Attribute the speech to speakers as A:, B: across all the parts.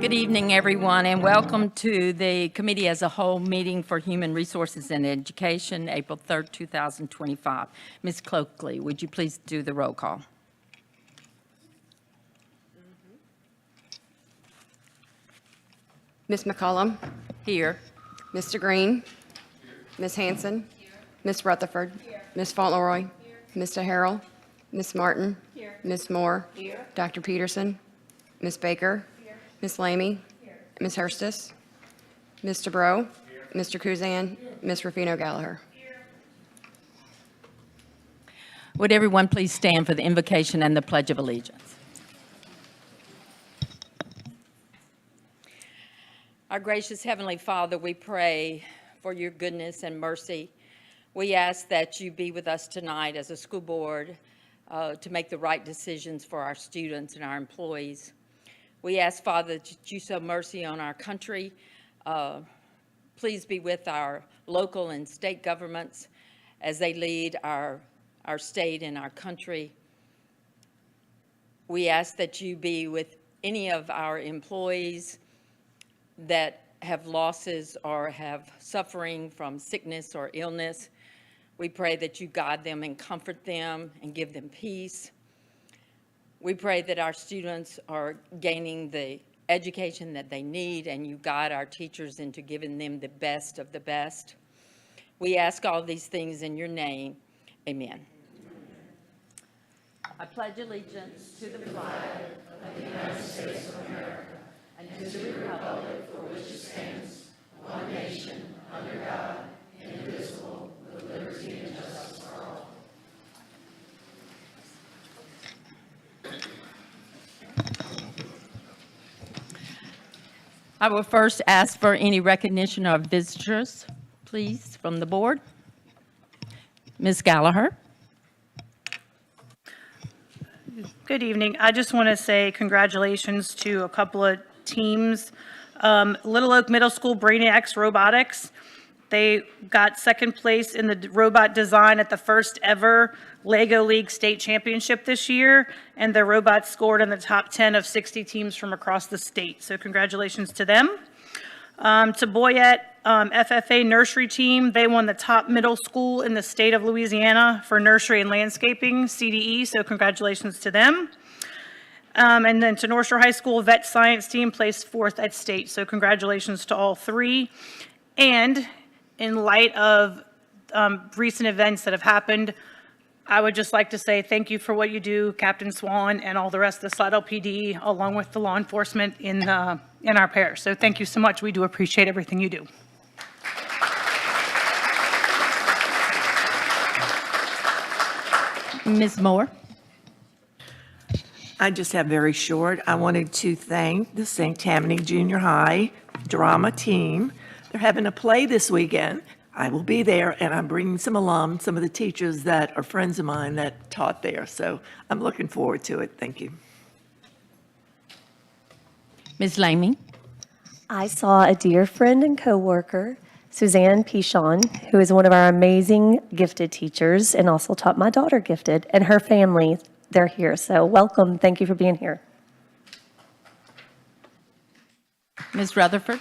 A: Good evening, everyone, and welcome to the Committee as a Whole meeting for Human Resources and Education, April 3rd, 2025. Ms. Cloakley, would you please do the roll call?
B: Ms. McCollum,
A: Here.
B: Mr. Green, Ms. Hanson, Ms. Rutherford, Ms. Fauntleroy, Mr. Harrell, Ms. Martin, Ms. Moore, Dr. Peterson, Ms. Baker, Ms. Lamy, Ms. Hurstis, Mr. Breaux, Mr. Kuzan, Ms. Rufino Gallagher.
A: Would everyone please stand for the invocation and the Pledge of Allegiance? Our gracious Heavenly Father, we pray for your goodness and mercy. We ask that you be with us tonight as a school board to make the right decisions for our students and our employees. We ask, Father, that you show mercy on our country. Please be with our local and state governments as they lead our state and our country. We ask that you be with any of our employees that have losses or have suffering from sickness or illness. We pray that you guide them and comfort them and give them peace. We pray that our students are gaining the education that they need, and you guide our teachers into giving them the best of the best. We ask all these things in your name. Amen. I pledge allegiance to the flag of the United States of America and to the republic for which it stands, one nation, under God, indivisible, with liberty and justice for all. I will first ask for any recognition of visitors, please, from the board. Ms. Gallagher.
C: Good evening. I just want to say congratulations to a couple of teams. Little Oak Middle School Brainiacs Robotics. They got second place in the robot design at the first ever Lego League State Championship this year, and their robots scored in the top 10 of 60 teams from across the state. So congratulations to them. To Boyette FFA Nursery Team, they won the top middle school in the state of Louisiana for nursery and landscaping, CDE, so congratulations to them. And then to North Shore High School Vet Science Team placed 4th at state, so congratulations to all three. And in light of recent events that have happened, I would just like to say thank you for what you do, Captain Swan, and all the rest of the Slidell PD, along with the law enforcement in our parish. So thank you so much. We do appreciate everything you do.
A: Ms. Moore.
D: I just have very short. I wanted to thank the St. Tammany Junior High drama team. They're having a play this weekend. I will be there, and I'm bringing some alums, some of the teachers that are friends of mine that taught there. So I'm looking forward to it. Thank you.
A: Ms. Lamy.
E: I saw a dear friend and coworker, Suzanne Pichon, who is one of our amazing gifted teachers and also taught my daughter gifted, and her family. They're here. So welcome. Thank you for being here.
A: Ms. Rutherford.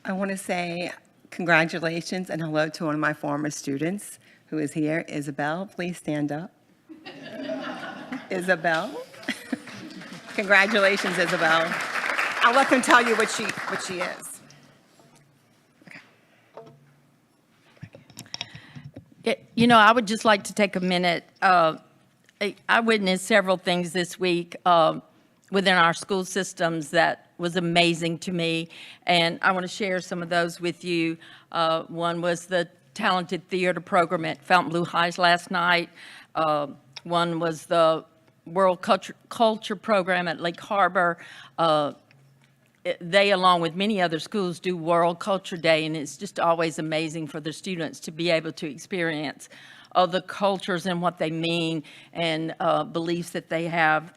F: I want to say congratulations and hello to one of my former students who is here, Isabel. Please stand up. Isabel. Congratulations, Isabel. I'll let them tell you what she is.
A: You know, I would just like to take a minute. I witnessed several things this week within our school systems that was amazing to me, and I want to share some of those with you. One was the talented theater program at Fontainebleau High last night. One was the World Culture program at Lake Harbor. They, along with many other schools, do World Culture Day, and it's just always amazing for the students to be able to experience other cultures and what they mean and beliefs that they have.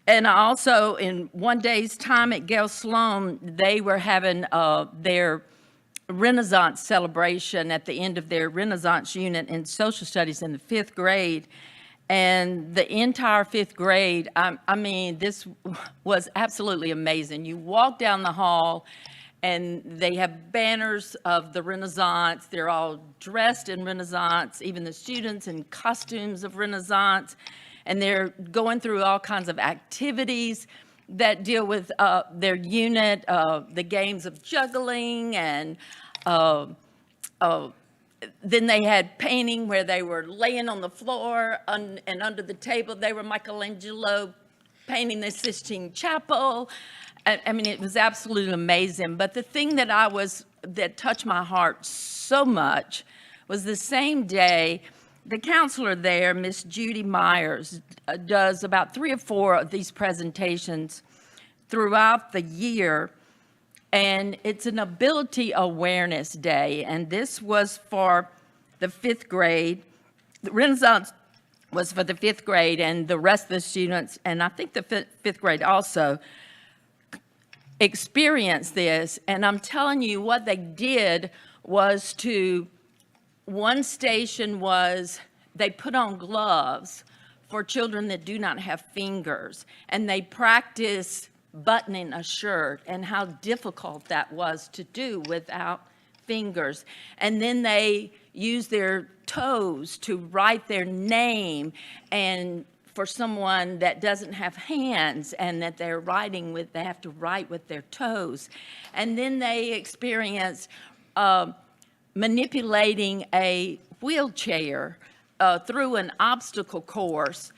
A: And also, in one day's time at Gale Sloan, they were having their Renaissance celebration at the end of their Renaissance unit in social studies in the 5th grade. And the entire fifth grade, I mean, this was absolutely amazing. You walk down the hall and they have banners of the Renaissance. They're all dressed in Renaissance, even the students in costumes of Renaissance. And they're going through all kinds of activities that deal with their unit, the games of juggling and then they had painting where they were laying on the floor and under the table, they were Michelangelo painting the Sistine Chapel. I mean, it was absolutely amazing. But the thing that touched my heart so much was the same day, the counselor there, Miss Judy Myers, does about 3 or 4 of these presentations throughout the year. And it's an ability awareness day. And this was for the 5th grade. The Renaissance was for the 5th grade, and the rest of the students, and I think the 5th grade also, experienced this. And I'm telling you, what they did was one station was they put on gloves for children that do not have fingers, and they practiced buttoning a shirt and how difficult that was to do without fingers. And then they use their toes to write their name, and for someone that doesn't have hands and that they have to write with their toes. And then they experience manipulating a wheelchair through an obstacle course.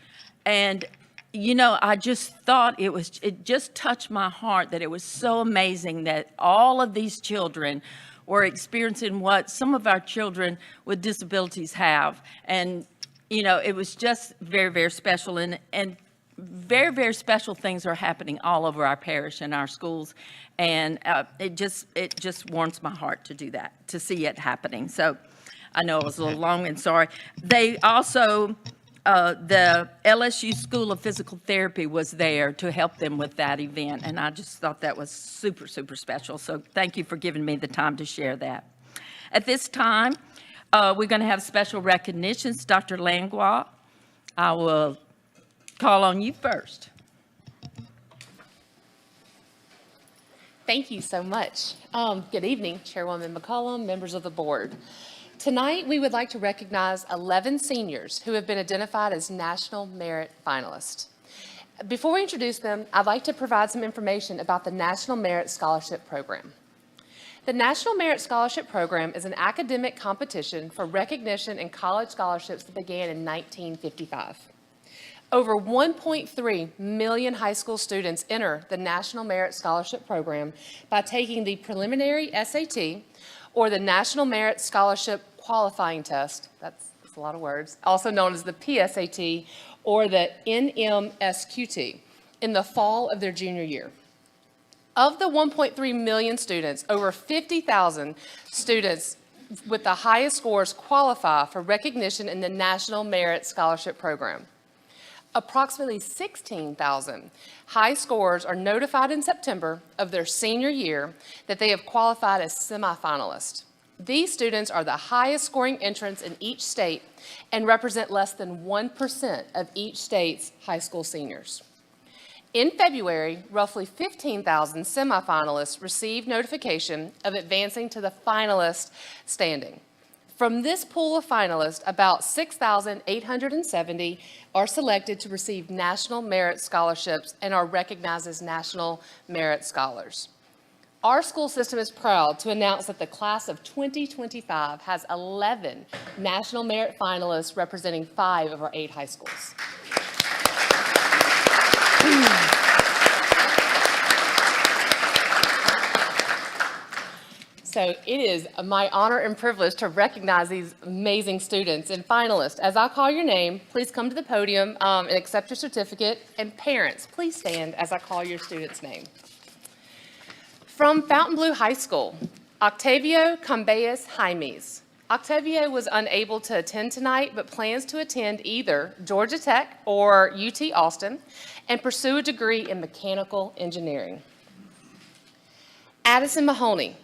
A: And you know, I just thought it just touched my heart that it was so amazing that all of these children were experiencing what some of our children with disabilities have. And, you know, it was just very, very special. And very, very special things are happening all over our parish and our schools. And it just warms my heart to do that, to see it happening. So I know it was a little long and sorry. They also, the LSU School of Physical Therapy was there to help them with that event, and I just thought that was super, super special. So thank you for giving me the time to share that. At this time, we're going to have special recognitions. Dr. Langlois, I will call on you first.
G: Thank you so much. Good evening, Chairwoman McCollum, members of the board. Tonight, we would like to recognize 11 seniors who have been identified as National Merit Finalists. Before we introduce them, I'd like to provide some information about the National Merit Scholarship Program. The National Merit Scholarship Program is an academic competition for recognition in college scholarships that began in 1955. Over 1.3 million high school students enter the National Merit Scholarship Program by taking the preliminary SAT or the National Merit Scholarship Qualifying Test, that's a lot of words, also known as the PSAT or the NMSQT, in the fall of their junior year. Of the 1.3 million students, over 50,000 students with the highest scores qualify for recognition in the National Merit Scholarship Program. Approximately 16,000 high scorers are notified in September of their senior year that they have qualified as semifinalists. These students are the highest scoring entrants in each state and represent less than 1% of each state's high school seniors. In February, roughly 15,000 semifinalists received notification of advancing to the finalist standing. From this pool of finalists, about 6,870 are selected to receive National Merit Scholarships and are recognized as National Merit Scholars. Our school system is proud to announce that the class of 2025 has 11 National Merit finalists representing 5 of our 8 high schools. So it is my honor and privilege to recognize these amazing students and finalists. As I call your name, please come to the podium and accept your certificate. And parents, please stand as I call your student's name. From Fontainebleau High School, Octavio Cambeas Jaimes. Octavio was unable to attend tonight, but plans to attend either Georgia Tech or UT Austin and pursue a degree in mechanical engineering. Addison Mahoney.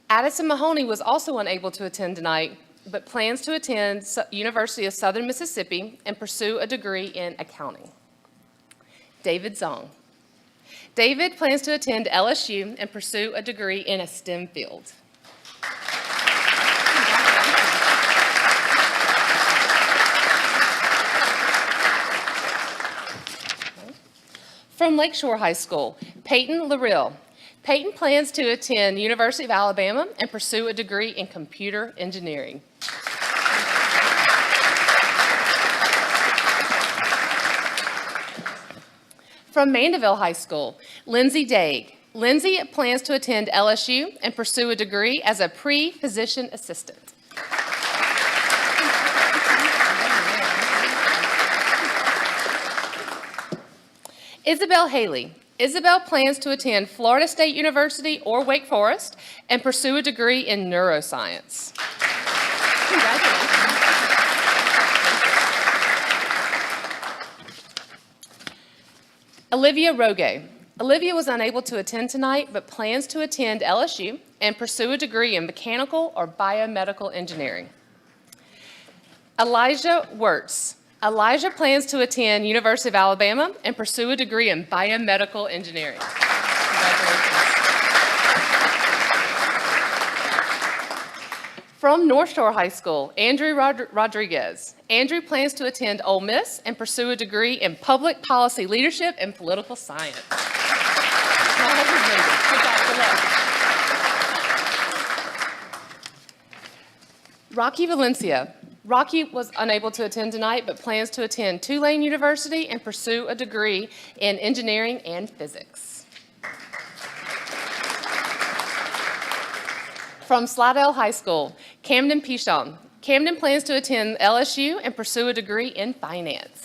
G: Addison Mahoney was also unable to attend tonight, but plans to attend University of Southern Mississippi and pursue a degree in accounting. David Zong. David plans to attend LSU and pursue a degree in a STEM field. From Lakeshore High School, Peyton Larill. Peyton plans to attend University of Alabama and pursue a degree in computer engineering. From Mandeville High School, Lindsay Daig. Lindsay plans to attend LSU and pursue a degree as a pre-physician assistant. Isabel Haley. Isabel plans to attend Florida State University or Wake Forest and pursue a degree in neuroscience. Congratulations. Olivia Roge. Olivia was unable to attend tonight, but plans to attend LSU and pursue a degree in mechanical or biomedical engineering. Elijah Wirtz. Elijah plans to attend University of Alabama and pursue a degree in biomedical engineering. Congratulations. From North Shore High School, Andrew Rodriguez. Andrew plans to attend Ole Miss and pursue a degree in public policy leadership and political science. My husband's amazing. Good luck. Rocky Valencia. Rocky was unable to attend tonight, but plans to attend Tulane University and pursue a degree in engineering and physics. From Slidell High School, Camden Pichon. Camden plans to attend LSU and pursue a degree in finance.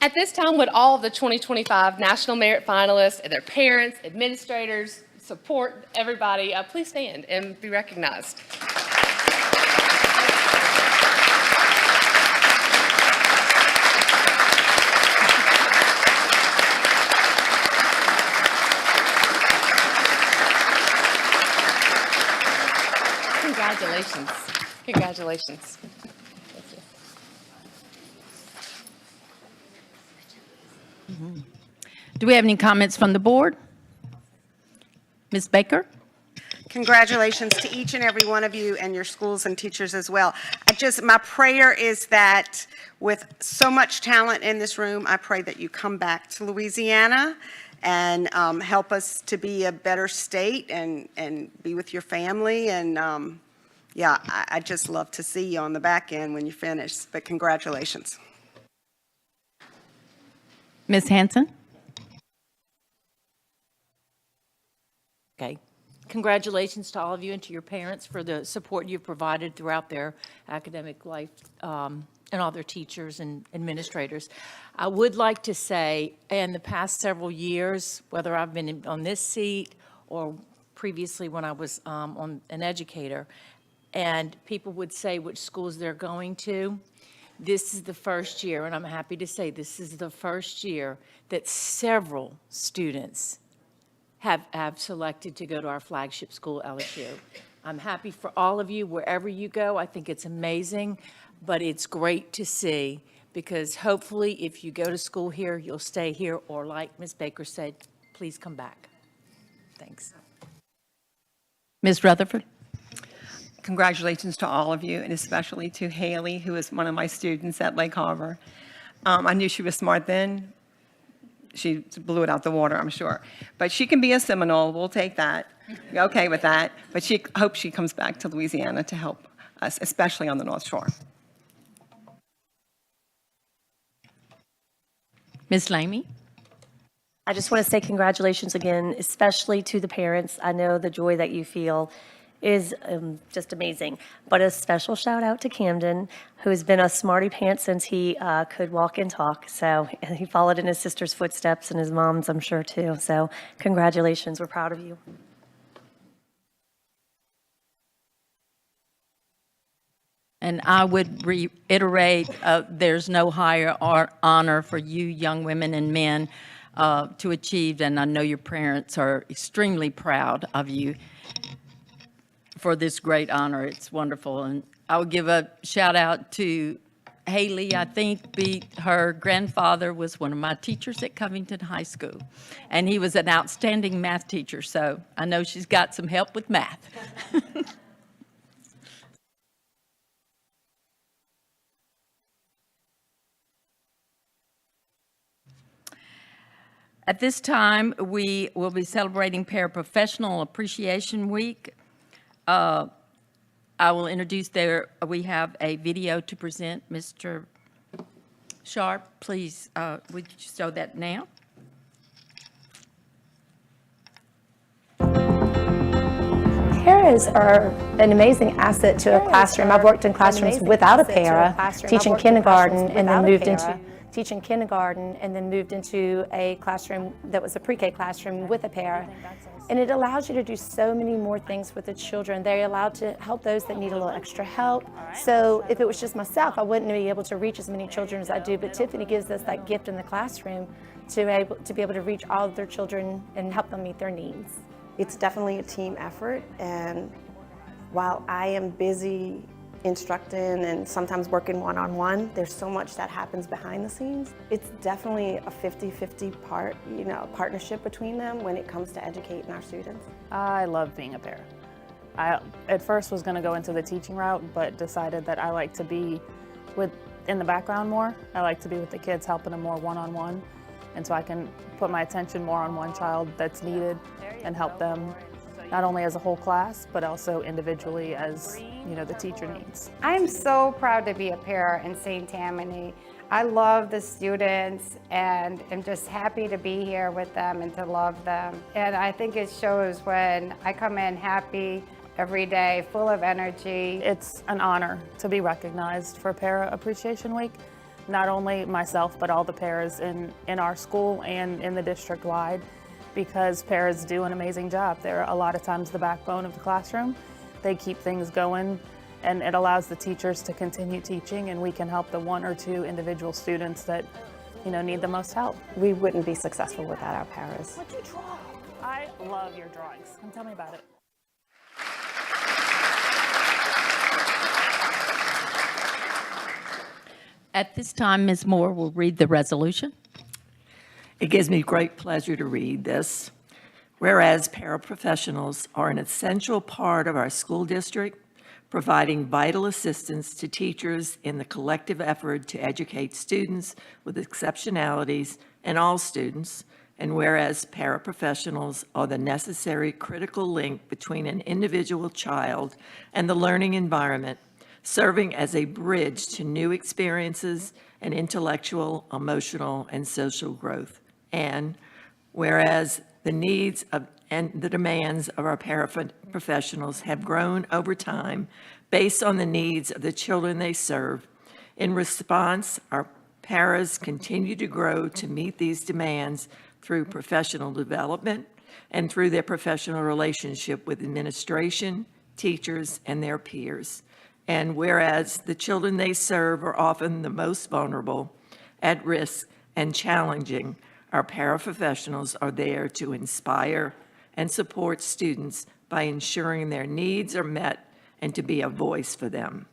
G: At this time, would all of the 2025 National Merit finalists and their parents, administrators, support everybody, please stand and be recognized. Congratulations. Congratulations.
A: Do we have any comments from the board? Ms. Baker?
H: Congratulations to each and every one of you and your schools and teachers as well. My prayer is that with so much talent in this room, I pray that you come back to Louisiana and help us to be a better state and be with your family. And yeah, I just love to see you on the back end when you finish, but congratulations.
A: Ms. Hanson?
I: Okay. Congratulations to all of you and to your parents for the support you've provided throughout their academic life and all their teachers and administrators. I would like to say, in the past several years, whether I've been on this seat or previously when I was an educator, and people would say which schools they're going to, this is the first year, and I'm happy to say this is the first year that several students have selected to go to our flagship school, LSU. I'm happy for all of you, wherever you go. I think it's amazing, but it's great to see, because hopefully if you go to school here, you'll stay here, or like Ms. Baker said, please come back. Thanks.
A: Ms. Rutherford?
F: Congratulations to all of you, and especially to Haley, who is one of my students at Lake Harbor. I knew she was smart then. She blew it out the water, I'm sure. But she can be a Seminole. We'll take that. We're okay with that. But she hopes she comes back to Louisiana to help us, especially on the North Shore.
A: Ms. Lamy?
E: I just want to say congratulations again, especially to the parents. I know the joy that you feel is just amazing. But a special shout out to Camden, who has been a smarty pants since he could walk and talk. So he followed in his sister's footsteps and his mom's, I'm sure, too. So congratulations. We're proud of you.
A: And I would reiterate, there's no higher honor for you young women and men to achieve, and I know your parents are extremely proud of you for this great honor. It's wonderful. And I will give a shout out to Haley. I think her grandfather was one of my teachers at Covington High School, and he was an outstanding math teacher, so I know she's got some help with math. At this time, we will be celebrating Paraprofessional Appreciation Week. I will introduce we have a video to present. Mr. Sharp, please, would you show that now?
E: Paras are an amazing asset to a classroom. I've worked in classrooms without a para, teaching kindergarten, and then moved into teaching kindergarten, and then moved into a classroom that was a pre-K classroom with a para. And it allows you to do so many more things with the children. They're allowed to help those that need a little extra help. So if it was just myself, I wouldn't be able to reach as many children as I do, but Tiffany gives us that gift in the classroom to be able to reach all of their children and help them meet their needs.
J: It's definitely a team effort, and while I am busy instructing and sometimes working one-on-one, there's so much that happens behind the scenes. It's definitely a 50-50 partnership between them when it comes to educating our students.
K: I love being a para. I at first was going to go into the teaching route, but decided that I like to be in the background more. I like to be with the kids, helping them more one-on-one, and so I can put my attention more on one child that's needed and help them not only as a whole class, but also individually as the teacher needs.
L: I'm so proud to be a para in St. Tammany. I love the students and am just happy to be here with them and to love them. And I think it shows when I come in happy every day, full of energy.
K: It's an honor to be recognized for Para Appreciation Week. Not only myself, but all the paras in our school and in the district-wide, because paras do an amazing job. They're a lot of times the backbone of the classroom. They keep things going, and it allows the teachers to continue teaching, and we can help the one or two individual students that need the most help.
J: We wouldn't be successful without our paras.
K: What'd you draw? I love your drawings. Come tell me about it.
A: At this time, Ms. Moore will read the resolution.
D: It gives me great pleasure to read this. Whereas paraprofessionals are an essential part of our school district, providing vital assistance to teachers in the collective effort to educate students with exceptionalities and all students, and whereas paraprofessionals are the necessary critical link between an individual child and the learning environment, serving as a bridge to new experiences and intellectual, emotional, and social growth. And whereas the needs and the demands of our paraprofessionals have grown over time based on the needs of the children they serve, in response, our paras continue to grow to meet these demands through professional development and through their professional relationship with administration, teachers, and their peers. And whereas the children they serve are often the most vulnerable, at risk, and challenging, our paraprofessionals are there to inspire and support students by ensuring their needs are met and to be a voice for them.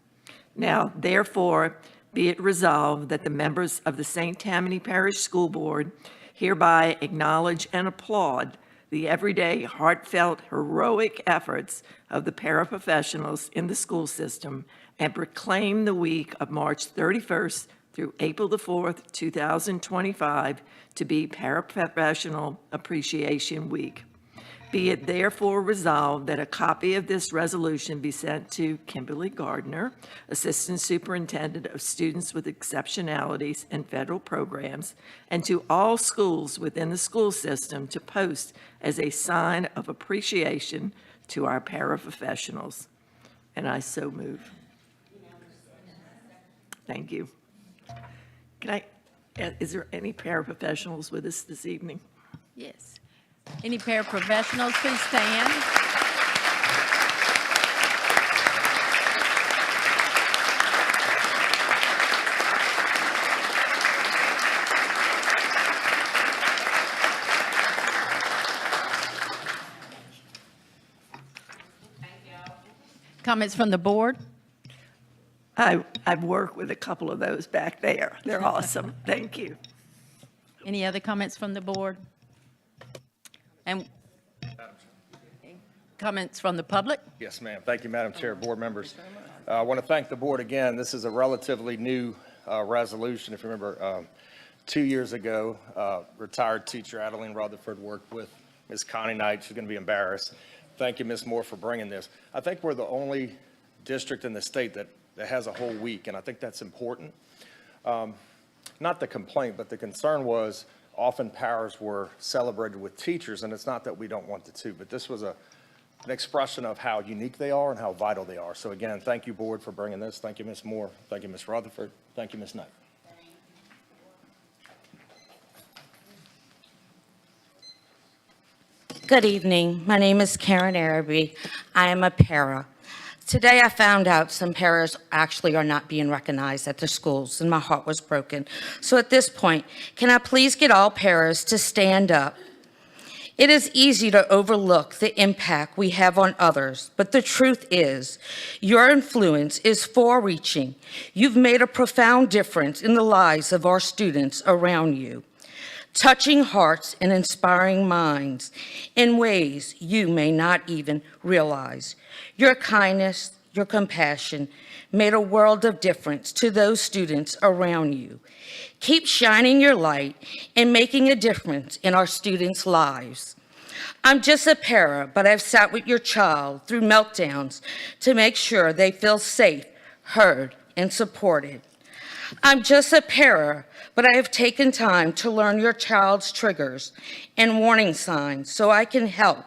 D: Now, therefore, be it resolved that the members of the St. Tammany Parish School Board hereby acknowledge and applaud the everyday, heartfelt, heroic efforts of the paraprofessionals in the school system and proclaim the week of March 31st through April the 4th, 2025 to be Paraprofessional Appreciation Week. Be it therefore resolved that a copy of this resolution be sent to Kimberly Gardner, Assistant Superintendent of Students with Exceptionalities and Federal Programs, and to all schools within the school system to post as a sign of appreciation to our paraprofessionals. And I so move. Thank you. Is there any paraprofessionals with us this evening?
A: Yes. Any paraprofessionals, please stand. Comments from the board?
D: I've worked with a couple of those back there. They're awesome. Thank you.
A: Any other comments from the board? And comments from the public?
M: Yes, ma'am. Thank you, Madam Chair, board members. I want to thank the board again. This is a relatively new resolution. If you remember, 2 years ago, retired teacher Adeline Rutherford worked with Ms. Connie Knight. She's going to be embarrassed. Thank you, Ms. Moore, for bringing this. I think we're the only district in the state that has a whole week, and I think that's important. Not the complaint, but the concern was often paras were celebrated with teachers, and it's not that we don't want the two, but this was an expression of how unique they are and how vital they are. So again, thank you, board, for bringing this. Thank you, Ms. Moore. Thank you, Ms. Rutherford. Thank you, Ms. Knight.
N: Good evening. My name is Karen Araby. I am a para. Today I found out some paras actually are not being recognized at the schools, and my heart was broken. So at this point, can I please get all paras to stand up? It is easy to overlook the impact we have on others, but the truth is, your influence is far-reaching. You've made a profound difference in the lives of our students around you, touching hearts and inspiring minds in ways you may not even realize. Your kindness, your compassion made a world of difference to those students around you. Keep shining your light and making a difference in our students' lives. I'm just a para, but I've sat with your child through meltdowns to make sure they feel safe, heard, and supported. I'm just a para, but I have taken time to learn your child's triggers and warning signs so I can help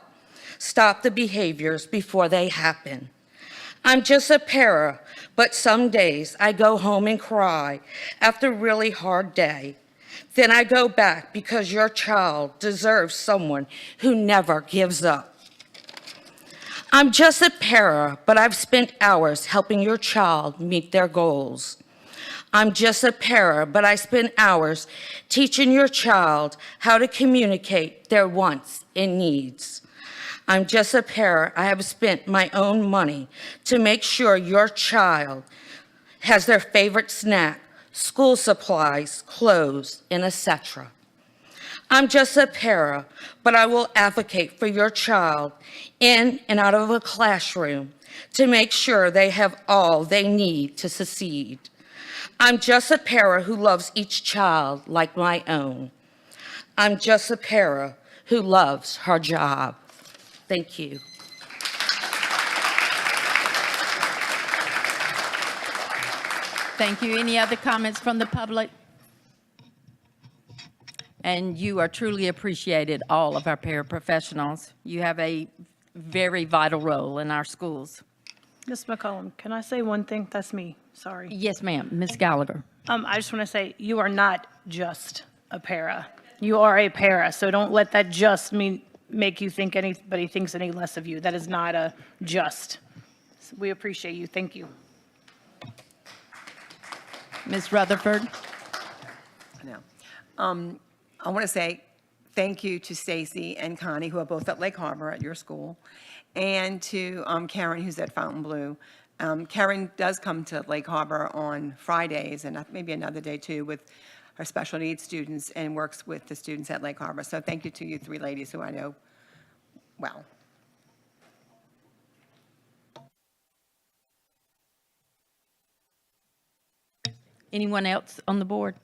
N: stop the behaviors before they happen. I'm just a para, but some days I go home and cry after a really hard day. Then I go back because your child deserves someone who never gives up. I'm just a para, but I've spent hours helping your child meet their goals. I'm just a para, but I spend hours teaching your child how to communicate their wants and needs. I'm just a para. I have spent my own money to make sure your child has their favorite snack, school supplies, clothes, and etc. I'm just a para, but I will advocate for your child in and out of a classroom to make sure they have all they need to succeed. I'm just a para who loves each child like my own. I'm just a para who loves her job. Thank you.
A: Thank you. Any other comments from the public? And you are truly appreciated, all of our paraprofessionals. You have a very vital role in our schools.
C: Ms. McCollum, can I say one thing? That's me, sorry.
A: Yes, ma'am. Ms. Gallagher.
C: I just want to say, you are not just a para. You are a para, so don't let that just make you think anybody thinks any less of you. That is not a just. So we appreciate you. Thank you.
A: Ms. Rutherford.
F: I want to say thank you to Stacy and Connie, who are both at Lake Harbor at your school, and to Karen, who's at Fontainebleau. Karen does come to Lake Harbor on Fridays and maybe another day too with her special needs students and works with the students at Lake Harbor. So thank you to you three ladies who I know well.
A: Anyone else on the board?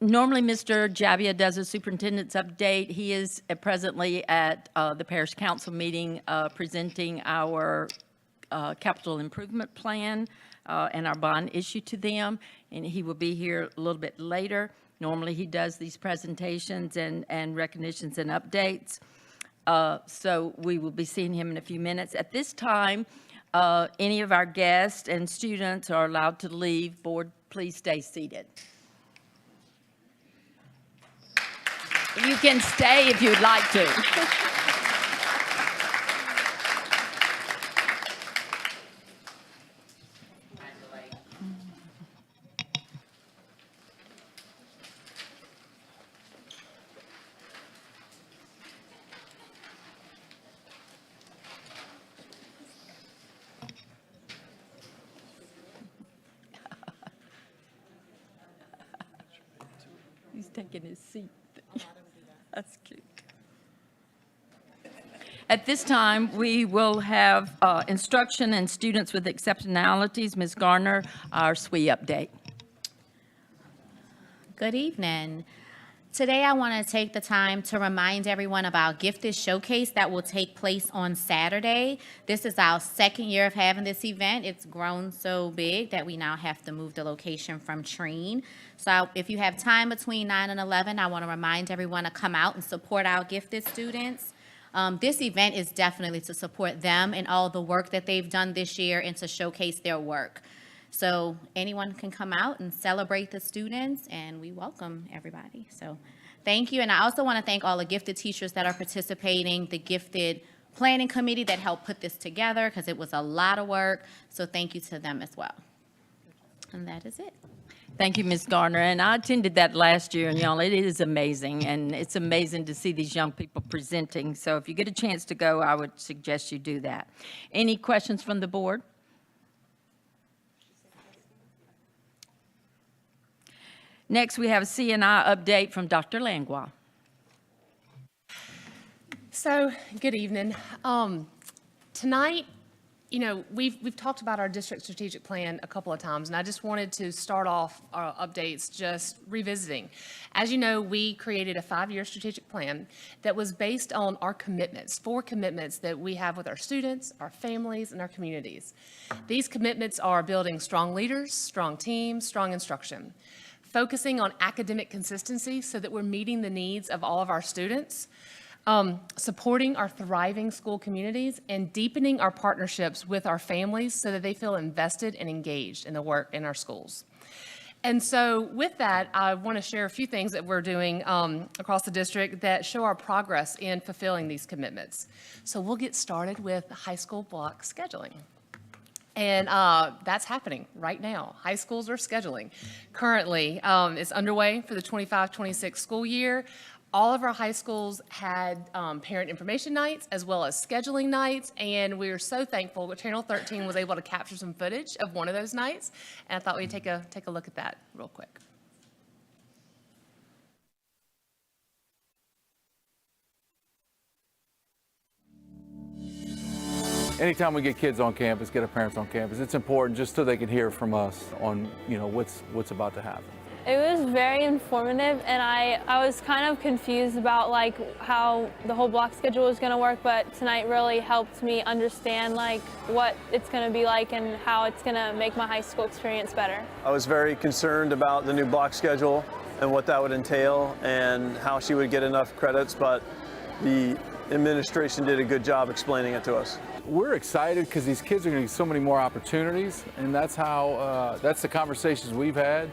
A: Normally, Mr. Javia does a superintendent's update. He is presently at the parish council meeting presenting our capital improvement plan and our bond issue to them, and he will be here a little bit later. Normally, he does these presentations and recognitions and updates. So we will be seeing him in a few minutes. At this time, any of our guests and students are allowed to leave. Board, please stay seated. You can stay if you'd like to. taking his seat. That's cute. At this time, we will have instruction and students with exceptionalities. Ms. Garner, our SWE update.
O: Good evening. Today, I want to take the time to remind everyone about Gifted Showcase that will take place on Saturday. This is our second year of having this event. It's grown so big that we now have to move the location from Treen. So if you have time between 9 and 11, I want to remind everyone to come out and support our gifted students. This event is definitely to support them and all the work that they've done this year and to showcase their work. So anyone can come out and celebrate the students, and we welcome everybody. So thank you. And I also want to thank all the gifted teachers that are participating, the gifted planning committee that helped put this together, because it was a lot of work. So thank you to them as well. And that is it.
A: Thank you, Ms. Garner. And I attended that last year, and y'all, it is amazing. And it's amazing to see these young people presenting. So if you get a chance to go, I would suggest you do that. Any questions from the board? Next, we have a CNI update from Dr. Langlois.
G: So, good evening. Tonight, you know, we've talked about our district strategic plan a couple of times, and I just wanted to start off our updates just revisiting. As you know, we created a 5-year strategic plan that was based on our commitments, 4 commitments that we have with our students, our families, and our communities. These commitments are building strong leaders, strong teams, strong instruction, focusing on academic consistency so that we're meeting the needs of all of our students, supporting our thriving school communities, and deepening our partnerships with our families so that they feel invested and engaged in the work in our schools. And so with that, I want to share a few things that we're doing across the district that show our progress in fulfilling these commitments. So we'll get started with high school block scheduling. And that's happening right now. High schools are scheduling. Currently, it's underway for the 25-26 school year. All of our high schools had parent information nights as well as scheduling nights, and we are so thankful that Channel 13 was able to capture some footage of one of those nights, and I thought we'd take a look at that real quick.
P: Anytime we get kids on campus, get our parents on campus, it's important just so they can hear from us on, you know, what's about to happen.
Q: It was very informative, and I was kind of confused about like how the whole block schedule was going to work, but tonight really helped me understand like what it's going to be like and how it's going to make my high school experience better.
R: I was very concerned about the new block schedule and what that would entail and how she would get enough credits, but the administration did a good job explaining it to us.
P: We're excited because these kids are going to get so many more opportunities, and that's how, that's the conversations we've had.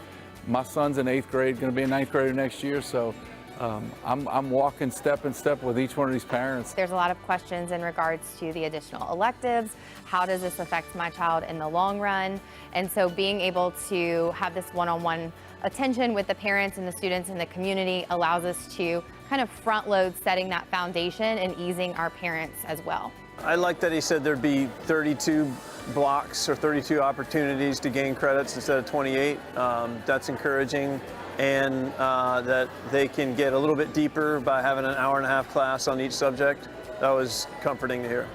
P: My son's in 8th grade, going to be a 9th grader next year, so I'm walking step in step with each one of these parents.
B: There's a lot of questions in regards to the additional electives. How does this affect my child in the long run? And so being able to have this one-on-one attention with the parents and the students in the community allows us to kind of front load setting that foundation and easing our parents as well.
R: I like that he said there'd be 32 blocks or 32 opportunities to gain credits instead of 28. That's encouraging, and that they can get a little bit deeper by having an hour-and-a-half class on each subject. That was comforting to hear.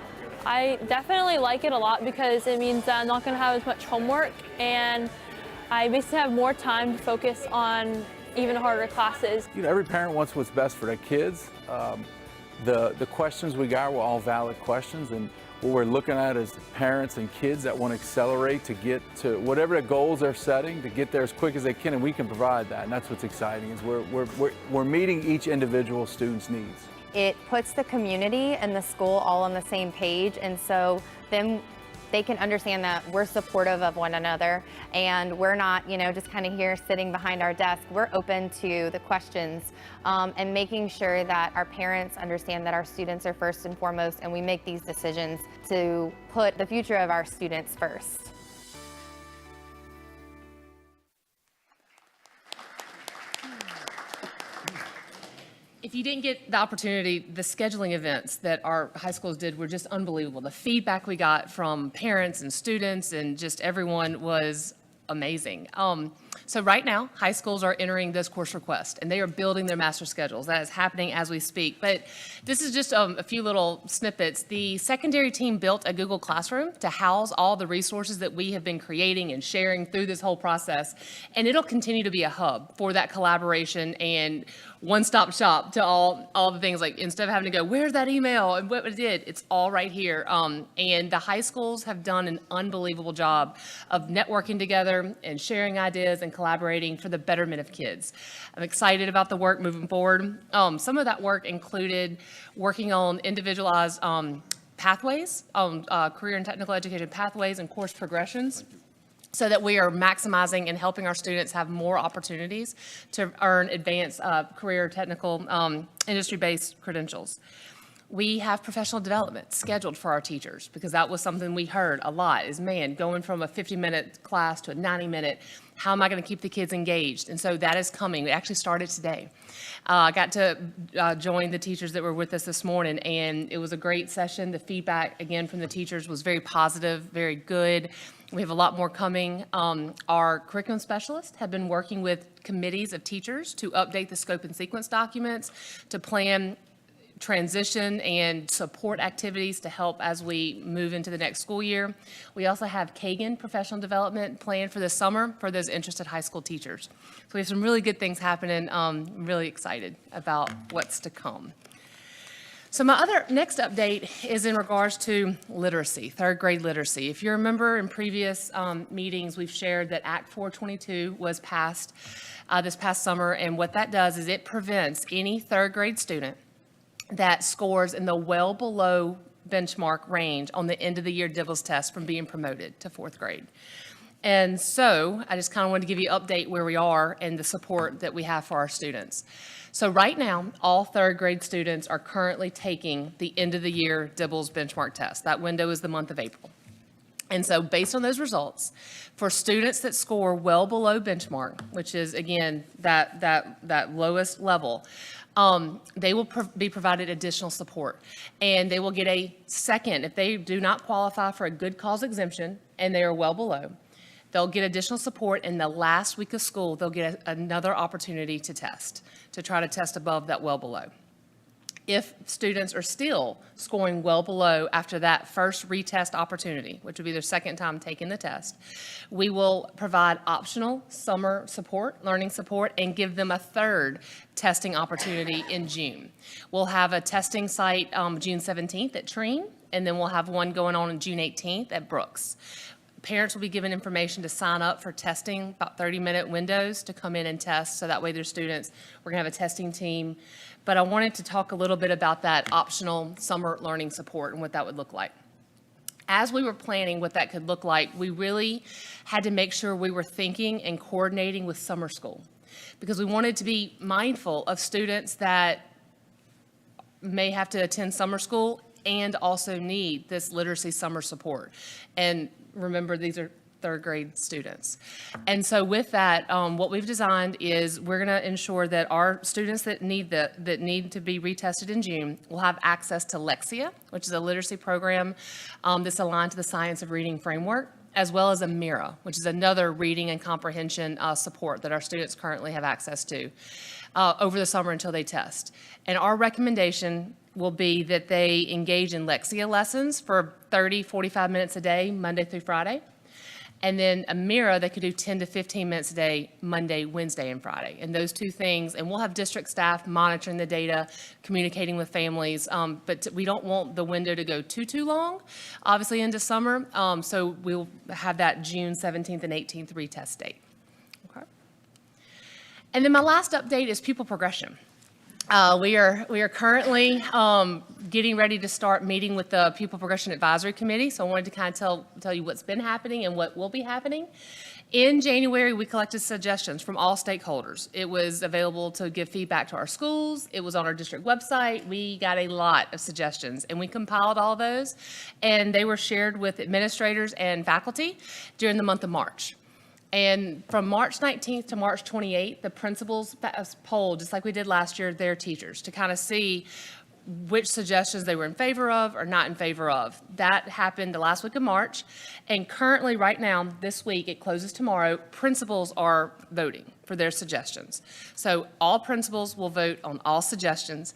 Q: I definitely like it a lot because it means that I'm not going to have as much homework, and I basically have more time to focus on even harder classes.
P: You know, every parent wants what's best for their kids. The questions we got were all valid questions, and what we're looking at is parents and kids that want to accelerate to get to whatever the goals they're setting, to get there as quick as they can, and we can provide that. And that's what's exciting, is we're meeting each individual student's needs.
B: It puts the community and the school all on the same page, and so then they can understand that we're supportive of one another, and we're not, you know, just kind of here sitting behind our desk. We're open to the questions and making sure that our parents understand that our students are first and foremost, and we make these decisions to put the future of our students first.
G: If you didn't get the opportunity, the scheduling events that our high schools did were just unbelievable. The feedback we got from parents and students and just everyone was amazing. So right now, high schools are entering this course request, and they are building their master schedules. That is happening as we speak. But this is just a few little snippets. The secondary team built a Google Classroom to house all the resources that we have been creating and sharing through this whole process, and it'll continue to be a hub for that collaboration and one-stop shop to all the things. Like, instead of having to go, where's that email and what it did, it's all right here. And the high schools have done an unbelievable job of networking together and sharing ideas and collaborating for the betterment of kids. I'm excited about the work moving forward. Some of that work included working on individualized pathways, career and technical education pathways and course progressions, so that we are maximizing and helping our students have more opportunities to earn advanced career technical industry-based credentials. We have professional development scheduled for our teachers, because that was something we heard a lot is, man, going from a 50-minute class to a 90-minute, how am I going to keep the kids engaged? And so that is coming. It actually started today. I got to join the teachers that were with us this morning, and it was a great session. The feedback, again, from the teachers was very positive, very good. We have a lot more coming. Our curriculum specialists have been working with committees of teachers to update the scope and sequence documents, to plan transition and support activities to help as we move into the next school year. We also have Kagan professional development planned for this summer for those interested high school teachers. So we have some really good things happening. I'm really excited about what's to come. So my next update is in regards to literacy, third grade literacy. If you remember in previous meetings, we've shared that Act 422 was passed this past summer, and what that does is it prevents any third grade student that scores in the well below benchmark range on the end of the year DIBELS test from being promoted to fourth grade. And so I just kind of wanted to give you an update where we are and the support that we have for our students. So right now, all third grade students are currently taking the end of the year DIBELS benchmark test. That window is the month of April. And so based on those results, for students that score well below benchmark, which is, again, that lowest level, they will be provided additional support, and they will get a second, if they do not qualify for a good cause exemption and they are well below, they'll get additional support. In the last week of school, they'll get another opportunity to test, to try to test above that well below. If students are still scoring well below after that first retest opportunity, which would be their second time taking the test, we will provide optional summer support, learning support, and give them a third testing opportunity in June. We'll have a testing site June 17th at Treen, and then we'll have one going on June 18th at Brooks. Parents will be given information to sign up for testing, about 30-minute windows to come in and test, so that way their students, we're going to have a testing team. But I wanted to talk a little bit about that optional summer learning support and what that would look like. As we were planning what that could look like, we really had to make sure we were thinking and coordinating with summer school, because we wanted to be mindful of students that may have to attend summer school and also need this literacy summer support. And remember, these are third grade students. And so with that, what we've designed is we're going to ensure that our students that need to be retested in June will have access to Lexia, which is a literacy program that's aligned to the Science of Reading framework, as well as a Mira, which is another reading and comprehension support that our students currently have access to over the summer until they test. And our recommendation will be that they engage in Lexia lessons for 30, 45 minutes a day, Monday through Friday. And then a Mira, they could do 10 to 15 minutes a day, Monday, Wednesday, and Friday. And those two things, and we'll have district staff monitoring the data, communicating with families, but we don't want the window to go too long, obviously into summer. So we'll have that June 17th and 18th retest date. Okay. And then my last update is pupil progression. We are currently getting ready to start meeting with the Pupil Progression Advisory Committee, so I wanted to kind of tell you what's been happening and what will be happening. In January, we collected suggestions from all stakeholders. It was available to give feedback to our schools. It was on our district website. We got a lot of suggestions, and we compiled all those, and they were shared with administrators and faculty during the month of March. And from March 19th to March 28th, the principals polled, just like we did last year, their teachers to kind of see which suggestions they were in favor of or not in favor of. That happened the last week of March, and currently, right now, this week, it closes tomorrow, principals are voting for their suggestions. So all principals will vote on all suggestions,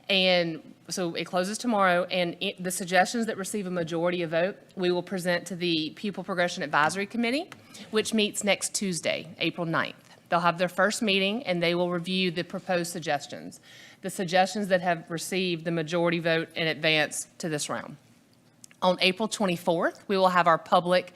G: and so it closes tomorrow, and the suggestions that receive a majority of vote, we will present to the Pupil Progression Advisory Committee, which meets next Tuesday, April 9th. They'll have their first meeting, and they will review the proposed suggestions. The suggestions that have received the majority vote in advance to this round. On April 24th, we will have our public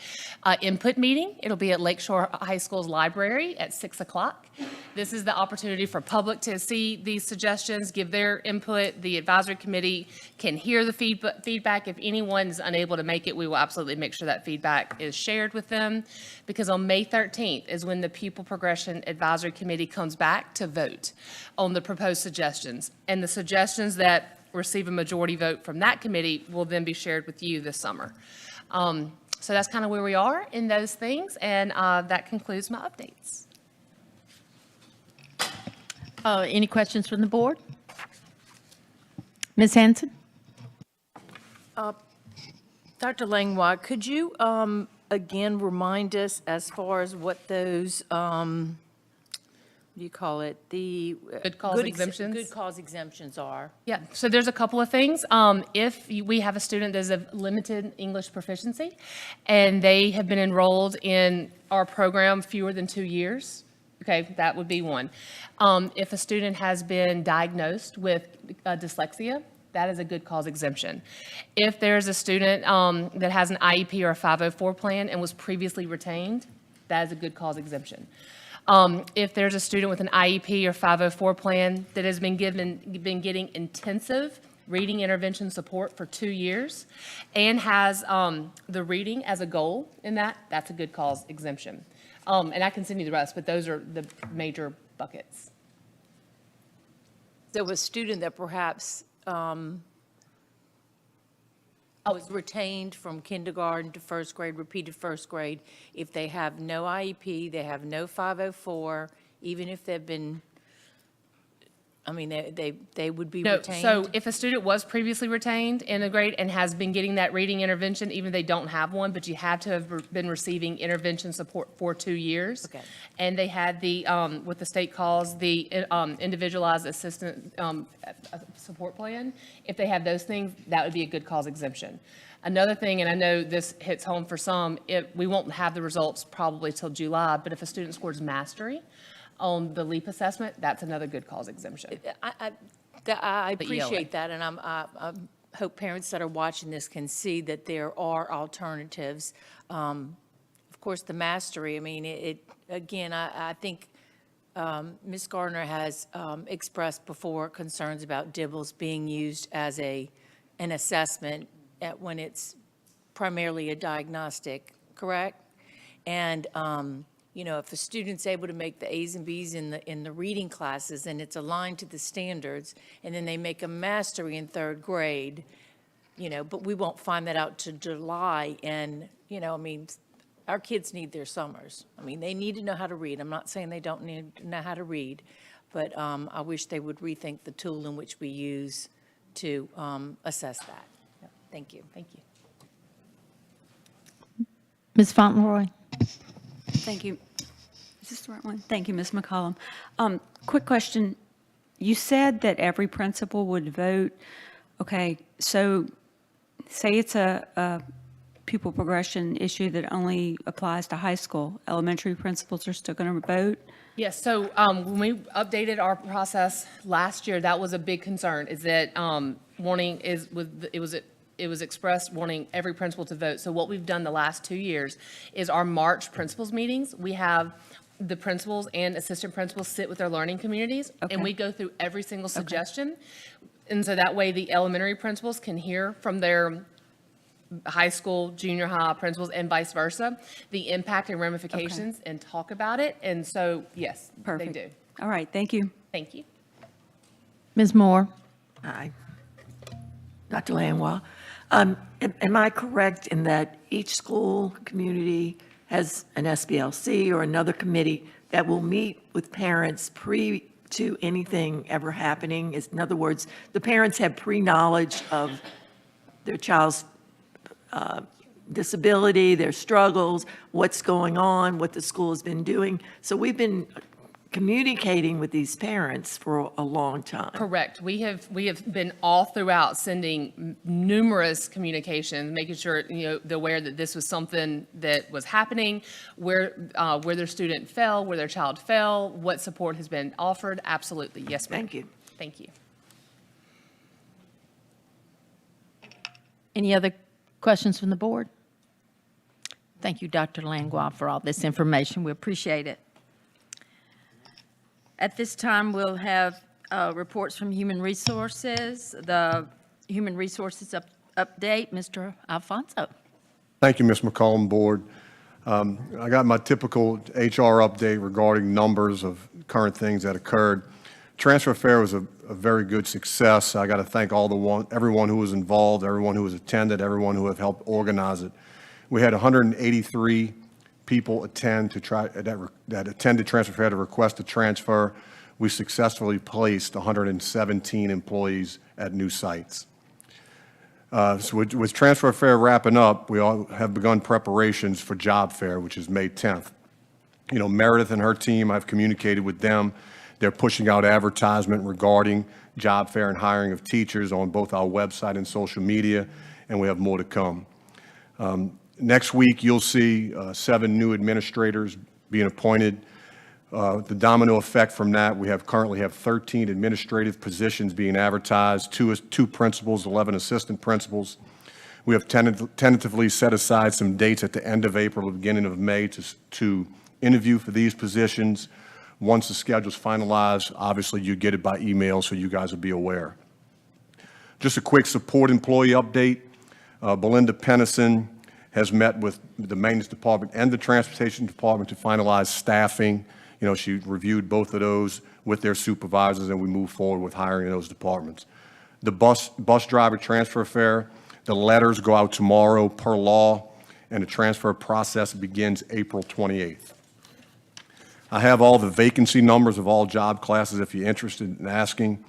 G: input meeting. It'll be at Lakeshore High School's library at 6 o'clock. This is the opportunity for public to see these suggestions, give their input. The advisory committee can hear the feedback. If anyone's unable to make it, we will absolutely make sure that feedback is shared with them, because on May 13th is when the Pupil Progression Advisory Committee comes back to vote on the proposed suggestions. And the suggestions that receive a majority vote from that committee will then be shared with you this summer. So that's kind of where we are in those things, and that concludes my updates.
S: Any questions from the board? Ms. Hanson?
I: Dr. Langlois, could you again remind us as far as what those, what do you call it? The
G: Good cause exemptions?
I: Good cause exemptions are?
G: Yeah, so there's a couple of things. If we have a student that's of limited English proficiency and they have been enrolled in our program fewer than 2 years, okay, that would be one. If a student has been diagnosed with dyslexia, that is a good cause exemption. If there's a student that has an IEP or a 504 plan and was previously retained, that is a good cause exemption. If there's a student with an IEP or 504 plan that has been getting intensive reading intervention support for 2 years and has the reading as a goal in that, that's a good cause exemption. And I can send you the rest, but those are the major buckets.
I: So a student that perhaps was retained from kindergarten to first grade, repeated first grade, if they have no IEP, they have no 504, even if they've been, I mean, they would be
G: No,
I: retained?
G: so if a student was previously retained in a grade and has been getting that reading intervention, even if they don't have one, but you have to have been receiving intervention support for 2 years.
I: Okay.
G: And they had the, what the state calls the individualized assistant support plan. If they have those things, that would be a good cause exemption. Another thing, and I know this hits home for some, we won't have the results probably till July, but if a student scores mastery on the LEAP assessment, that's another good cause exemption.
I: I
G: ELA.
I: appreciate that, and I hope parents that are watching this can see that there are alternatives. Of course, the mastery, I mean, again, I think Ms. Gardner has expressed before concerns about DIBELS being used as an assessment when it's primarily a diagnostic, correct? And you know, if a student's able to make the A's and B's in the reading classes and it's aligned to the standards, and then they make a mastery in third grade, you know, but we won't find that out to July. And, you know, I mean, our kids need their summers. I mean, they need to know how to read. I'm not saying they don't need to know how to read, but I wish they would rethink the tool in which we use to assess that. Thank you.
G: Thank you.
S: Ms. Fauntleroy?
T: Thank you. Is this the right one? Thank you, Ms. McCollum. Quick question. You said that every principal would vote. Okay, so say it's a pupil progression issue that only applies to high school. Elementary principals are still going to vote?
G: Yes, so when we updated our process last year, that was a big concern, is that it was expressed wanting every principal to vote. So what we've done the last 2 years is our March principals meetings. We have the principals and assistant principals sit with their learning communities, and we go through every single suggestion. And so that way the elementary principals can hear from their high school, junior high principals, and vice versa, the impact and ramifications, and talk about it. And so, yes,
T: Perfect.
G: they do.
T: All right, thank you.
G: Thank you.
S: Ms. Moore?
D: Hi. Dr. Langlois. Am I correct in that each school community has an SBLC or another committee that will meet with parents to anything ever happening. In other words, the parents have pre-knowledge of their child's disability, their struggles, what's going on, what the school has been doing. So we've been communicating with these parents for a long time.
G: Correct. We have been all throughout sending numerous communications, making sure, they're aware that this was something that was happening, where their student fell, where their child fell, what support has been offered. Absolutely. Yes, ma'am.
D: Thank you.
G: Thank you.
S: Any other questions from the board? Thank you, Dr. Langlois, for all this information. We appreciate it. At this time, we'll have reports from Human Resources. The Human Resources update, Mr. Alfonso.
U: Thank you, Ms. McCollum, Board. I got my typical HR update regarding numbers of current things that occurred. Transfer fair was a very good success. I got to thank everyone who was involved, everyone who has attended, everyone who have helped organize it. We had 183 people that attended transfer fair to request a transfer. We successfully placed 117 employees at new sites. So with transfer fair wrapping up, we all have begun preparations for job fair, which is May 10th. Meredith and her team, I've communicated with them. They're pushing out advertisement regarding job fair and hiring of teachers on both our website and social media, and we have more to come. Next week, you'll see 7 new administrators being appointed. The domino effect from that, we currently have 13 administrative positions being advertised, two principals, 11 assistant principals. We have tentatively set aside some dates at the end of April, beginning of May to interview for these positions. Once the schedule's finalized, obviously you get it by email, so you guys will be aware. Just a quick support employee update. Belinda Pennison has met with the maintenance department and the transportation department to finalize staffing. She reviewed both of those with their supervisors, and we move forward with hiring in those departments. The bus driver transfer fair, the letters go out tomorrow per law, and the transfer process begins April 28th. I have all the vacancy numbers of all job classes if you're interested in asking.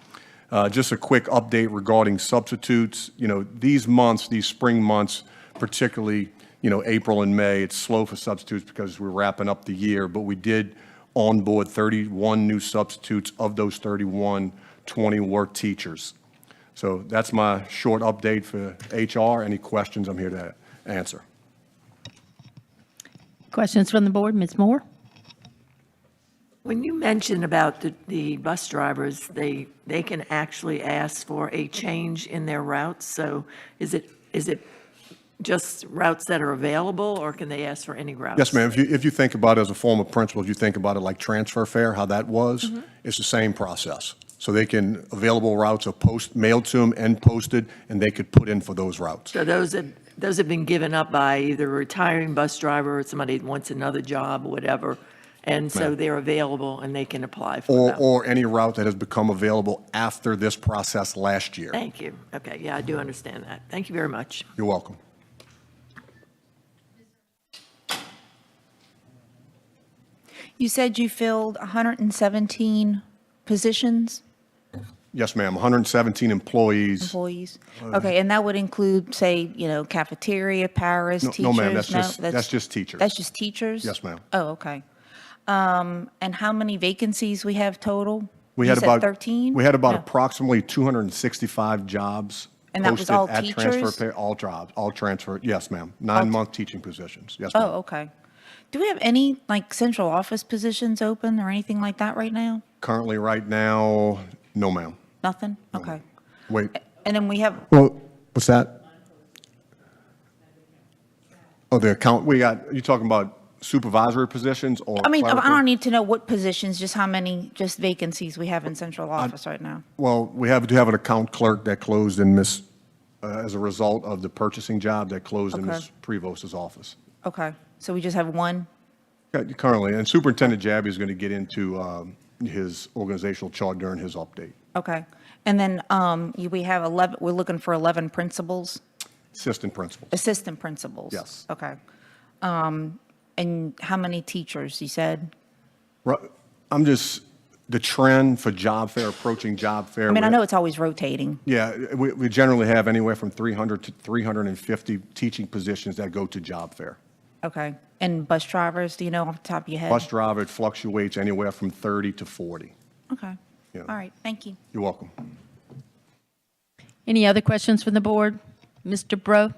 U: Just a quick update regarding substitutes. These spring months, particularly, April and May, it's slow for substitutes because we're wrapping up the year, but we did onboard 31 new substitutes. Of those 31, 20 were teachers. So that's my short update for HR. Any questions, I'm here to answer.
S: Questions from the board, Ms. Moore?
D: When you mentioned about the bus drivers, they can actually ask for a change in their routes. So is it just routes that are available, or can they ask for any routes?
U: Yes, ma'am. If you think about it as a former principal, if you think about it like transfer fare, how that was, it's the same process. So they can, available routes are mailed to them and posted, and they could put in for those routes.
D: So those have been given up by either a retiring bus driver or somebody that wants another job or whatever, and so they're available and they can apply for them.
U: Or any route that has become available after this process last year.
D: Thank you. Okay, yeah, I do understand that. Thank you very much.
U: You're welcome.
V: You said you filled 117 positions?
U: Yes, ma'am. 117 employees.
V: Employees? Okay, and that would include, say, cafeteria, paras, teachers?
U: No, ma'am, that's just teachers.
V: That's just teachers?
U: Yes, ma'am.
V: Oh, okay. And how many vacancies we have total?
U: We
V: You
U: had
V: said
U: about
V: 13?
U: We had about
V: No.
U: approximately 265 jobs
V: And that was
U: posted
V: all
U: at
V: teachers?
U: transfer pay, all jobs, all transfer. Yes, ma'am. 9-month teaching positions. Yes, ma'am.
V: Oh, okay. Do we have any, central office positions open or anything like that right now?
U: Currently, right now, no, ma'am.
V: Nothing? Okay.
U: Wait.
V: And then we have,
U: Well, what's that? Oh, the account. You talking about supervisory positions or?
V: I
U: clerical?
V: don't need to know what positions, just how many, just vacancies we have in central office right now.
U: Well, we do have an account clerk that closed in as a result of the purchasing job that closed in
V: Okay.
U: Ms. Prevost's office.
V: Okay, so we just have one?
U: Currently, and Superintendent Jabby is going to get into his organizational chart during his update.
V: Okay. And then we have 11, we're looking for 11 principals?
U: Assistant principal.
V: Assistant principals?
U: Yes.
V: Okay. And how many teachers, you said?
U: I'm just the trend for job fair, approaching job fair.
V: I mean, I know it's always rotating.
U: Yeah, we generally have anywhere from 300 to 350 teaching positions that go to job fair.
V: Okay. And bus drivers, do you know off the top of your head?
U: Bus driver, it fluctuates anywhere from 30 to 40.
V: Okay.
U: Yeah.
V: All right, thank you.
U: You're welcome.
S: Any other questions from the board? Mr. Bro?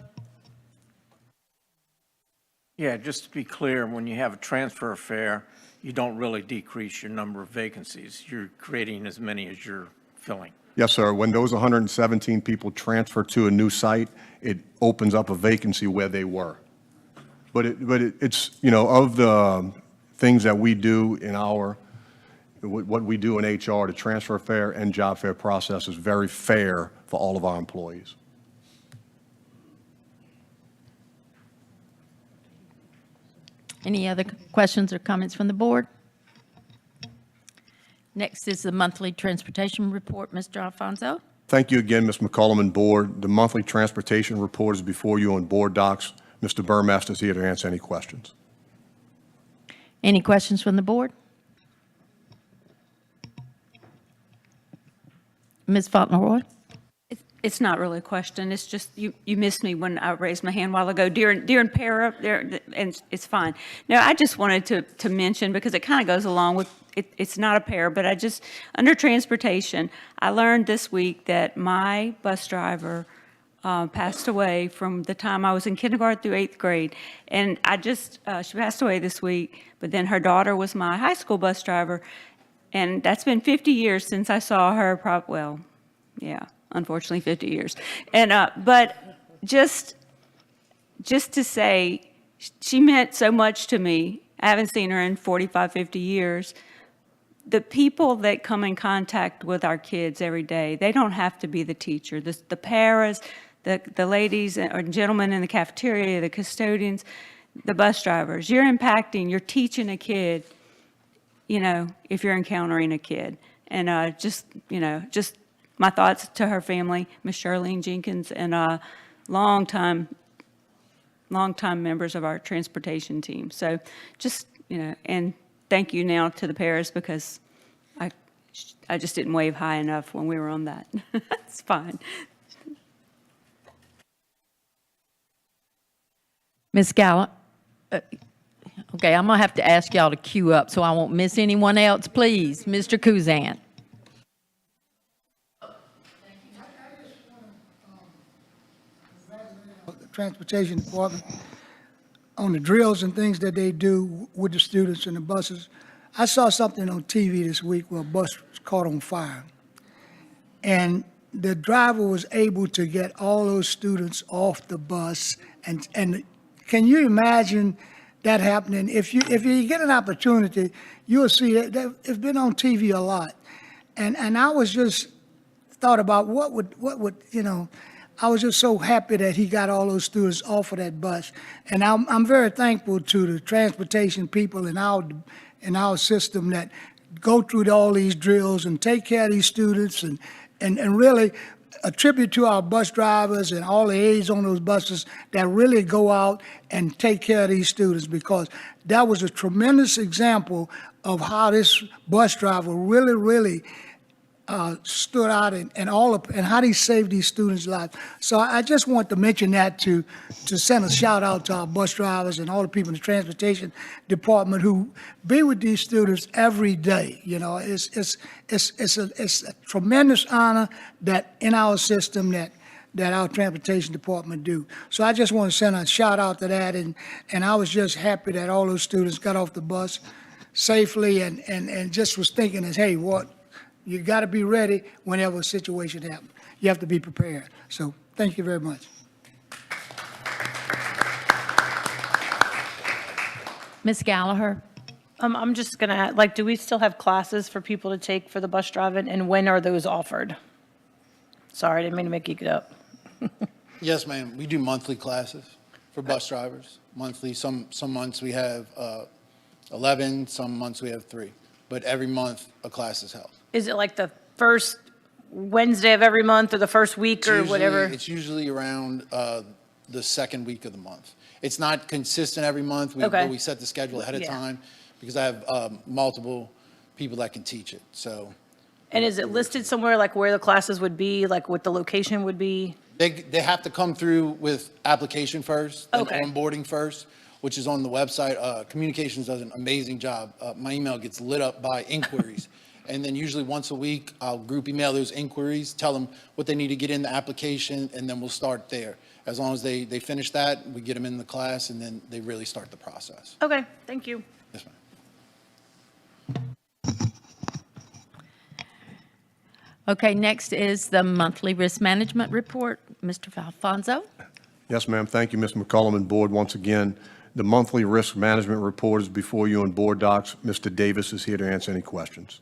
E: Yeah, just to be clear, when you have a transfer fair, you don't really decrease your number of vacancies. You're creating as many as you're filling.
U: Yes, sir. When those 117 people transfer to a new site, it opens up a vacancy where they were. But it's, you know, of the things that we do in what we do in HR, the transfer fair and job fair process is very fair for all of our employees.
S: Any other questions or comments from the board? Next is the monthly transportation report. Mr. Alfonso?
U: Thank you again, Ms. McCollum and board. The monthly transportation report is before you on board docs. Mr. Burmaster is here to answer any questions.
S: Any questions from the board? Ms. Fauntleroy?
T: It's not really a question. It's just you missed me when I raised my hand a while ago during para there, and it's fine. Now, I just wanted to mention, because it kind of goes along with it's not a para, but I just, under transportation, I learned this week that my bus driver passed away from the time I was in kindergarten through 8th grade. And she passed away this week, but then her daughter was my high school bus driver. And that's been 50 years since I saw her, unfortunately 50 years. And, but just to say, she meant so much to me. I haven't seen her in 45, 50 years. The people that come in contact with our kids every day, they don't have to be the teacher. The paras, the ladies or gentlemen in the cafeteria, the custodians, the bus drivers. You're teaching a kid, you know, if you're encountering a kid. And just my thoughts to her family, Miss Charlene Jenkins, and longtime members of our transportation team. So just, and thank you now to the paras, because I just didn't wave high enough when we were on that. It's fine.
S: Ms. Gallup? Okay, I'm going to have to ask y'all to queue up so I won't miss anyone else. Please, Mr. Kuzan.
H: The transportation department on the drills and things that they do with the students and the buses. I saw something on TV this week where a bus was caught on fire. And the driver was able to get all those students off the bus. And can you imagine that happening? If you get an opportunity, you'll see it. It's been on TV a lot. And I was just thought about what would, I was just so happy that he got all those students off of that bus. And I'm very thankful to the transportation people in our system that go through all these drills and take care of these students, and really a tribute to our bus drivers and all the aides on those buses that really go out and take care of these students, because that was a tremendous example of how this bus driver really stood out and how they saved these students' lives. So I just want to mention that to send a shout out to our bus drivers and all the people in the transportation department who be with these students every day. It's a tremendous honor that in our system that our transportation department do. So I just want to send a shout out to that, and I was just happy that all those students got off the bus safely, and just was thinking as, hey, you got to be ready whenever a situation happens. You have to be prepared. So thank you very much.
S: Ms. Gallagher?
C: I'm just going to, do we still have classes for people to take for the bus driving, and when are those offered? Sorry, I didn't mean to make you get up.
W: Yes, ma'am. We do monthly classes for bus drivers. Monthly. Some months we have 11, some months we have 3. But every month a class is held.
C: Is it like the first Wednesday of every month or the first week or whatever?
W: It's usually around the second week of the month. It's not consistent every month. We set the schedule ahead of time, because I have multiple people that can teach it. So
C: And is it listed somewhere, like where the classes would be, like what the location would be?
W: they have to come through with application first, then
C: Okay.
W: onboarding first, which is on the website. Communications does an amazing job. My email gets lit up by inquiries. And then usually once a week, I'll group email those inquiries, tell them what they need to get in the application, and then we'll start there. As long as they finish that, we get them in the class, and then they really start the process.
C: Okay, thank you.
W: Yes, ma'am.
S: Okay, next is the monthly risk management report. Mr. Alfonso?
U: Yes, ma'am. Thank you, Ms. McCollum and Board. Once again, the monthly risk management report is before you in Board Docs. Mr. Davis is here to answer any questions.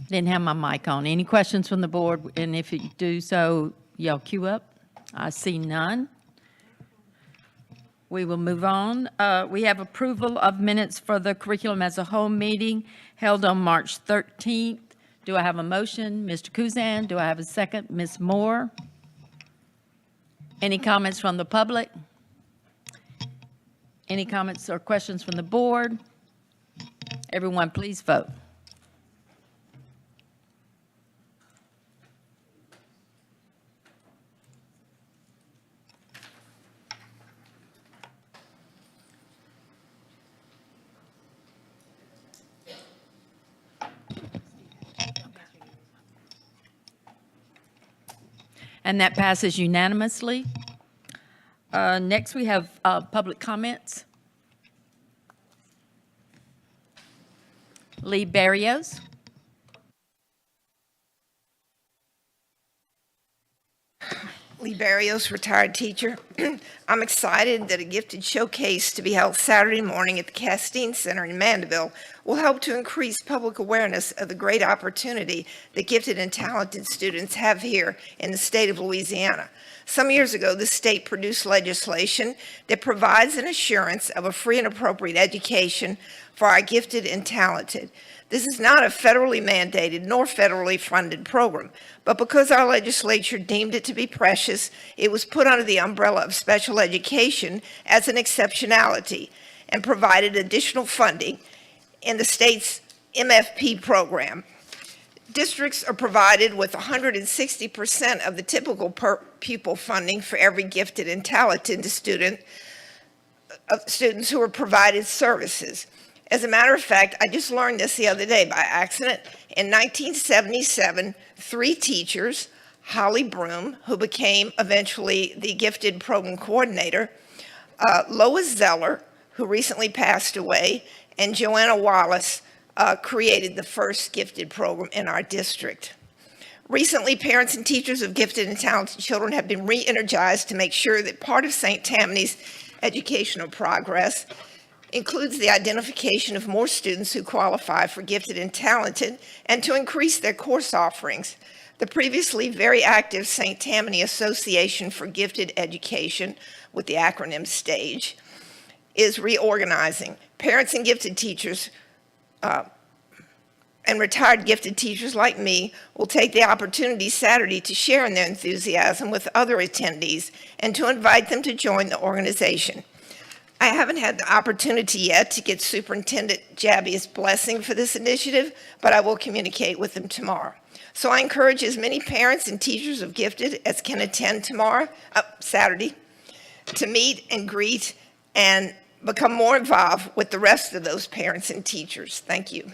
S: Didn't have my mic on. Any questions from the board? And if you do so, y'all queue up. I see none. We will move on. We have approval of minutes for the curriculum as a whole meeting held on March 13th. Do I have a motion? Mr. Kuzan, do I have a second? Ms. Moore? Any comments from the public? Any comments or questions from the board? Everyone, please vote. And that passes unanimously. Next, we have public comments. Lee Barrios.
J: Lee Barrios, retired teacher. I'm excited that a gifted showcase to be held Saturday morning at the Castine Center in Mandeville will help to increase public awareness of the great opportunity that gifted and talented students have here in the state of Louisiana. Some years ago, the state produced legislation that provides an assurance of a free and appropriate education for our gifted and talented. This is not a federally mandated nor federally funded program, but because our legislature deemed it to be precious, it was put under the umbrella of special education as an exceptionality and provided additional funding in the state's MFP program. Districts are provided with 160% of the typical per pupil funding for every gifted and talented students who are provided services. As a matter of fact, I just learned this the other day by accident. In 1977, 3 teachers, Holly Broom, who became eventually the gifted program coordinator, Lois Zeller, who recently passed away, and Joanna Wallace created the first gifted program in our district. Recently, parents and teachers of gifted and talented children have been re-energized to make sure that part of St. Tammany's educational progress includes the identification of more students who qualify for gifted and talented and to increase their course offerings. The previously very active St. Tammany Association for Gifted Education, with the acronym STAGE, is reorganizing. Parents and gifted teachers and retired gifted teachers like me will take the opportunity Saturday to share in their enthusiasm with other attendees and to invite them to join the organization. I haven't had the opportunity yet to get Superintendent Jabby's blessing for this initiative, but I will communicate with them tomorrow. So I encourage as many parents and teachers of gifted as can attend Saturday, to meet and greet and become more involved with the rest of those parents and teachers. Thank you.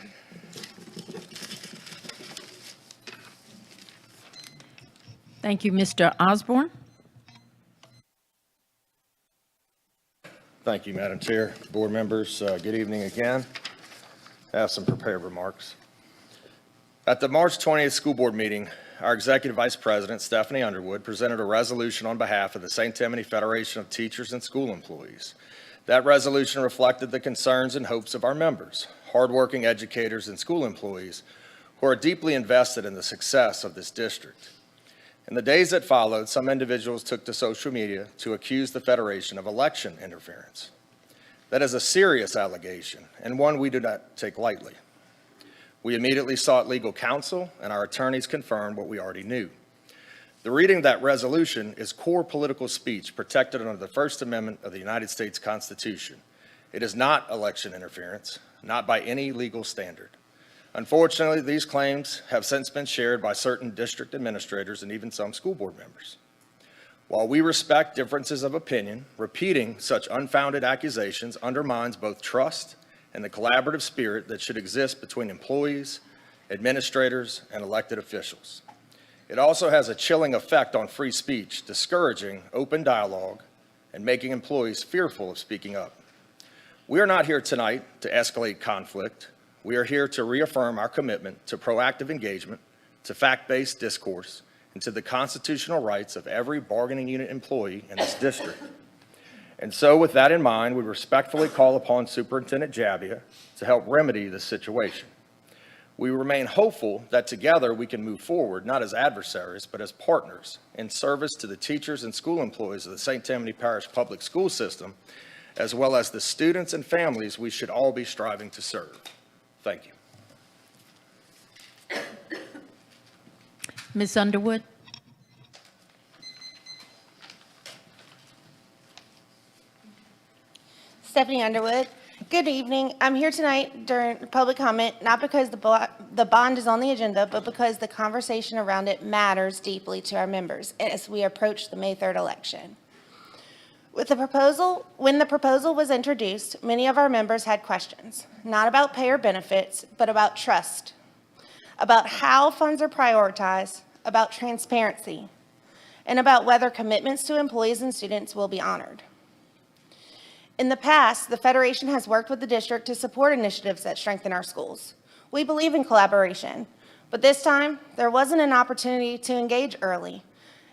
S: Thank you, Mr. Osborne.
M: Thank you, Madam Chair, board members. Good evening again. I have some prepared remarks. At the March 20th school board meeting, our Executive Vice President, Stephanie Underwood, presented a resolution on behalf of the St. Tammany Federation of Teachers and School Employees. That resolution reflected the concerns and hopes of our members, hardworking educators and school employees who are deeply invested in the success of this district. In the days that followed, some individuals took to social media to accuse the Federation of election interference. That is a serious allegation and one we do not take lightly. We immediately sought legal counsel, and our attorneys confirmed what we already knew. The reading of that resolution is core political speech protected under the First Amendment of the United States Constitution. It is not election interference, not by any legal standard. Unfortunately, these claims have since been shared by certain district administrators and even some school board members. While we respect differences of opinion, repeating such unfounded accusations undermines both trust and the collaborative spirit that should exist between employees, administrators, and elected officials. It also has a chilling effect on free speech, discouraging open dialogue and making employees fearful of speaking up. We are not here tonight to escalate conflict. We are here to reaffirm our commitment to proactive engagement, to fact-based discourse, and to the constitutional rights of every bargaining unit employee in this district. And so with that in mind, we respectfully call upon Superintendent Jabbia to help remedy this situation. We remain hopeful that together we can move forward, not as adversaries, but as partners in service to the teachers and school employees of the St. Tammany Parish Public School System, as well as the students and families we should all be striving to serve. Thank you.
S: Ms. Underwood?
K: Stephanie Underwood. Good evening. I'm here tonight during public comment, not because the bond is on the agenda, but because the conversation around it matters deeply to our members as we approach the May 3rd election. When the proposal was introduced, many of our members had questions, not about pay or benefits, but about trust, about how funds are prioritized, about transparency, and about whether commitments to employees and students will be honored. In the past, the Federation has worked with the district to support initiatives that strengthen our schools. We believe in collaboration, but this time, there wasn't an opportunity to engage early,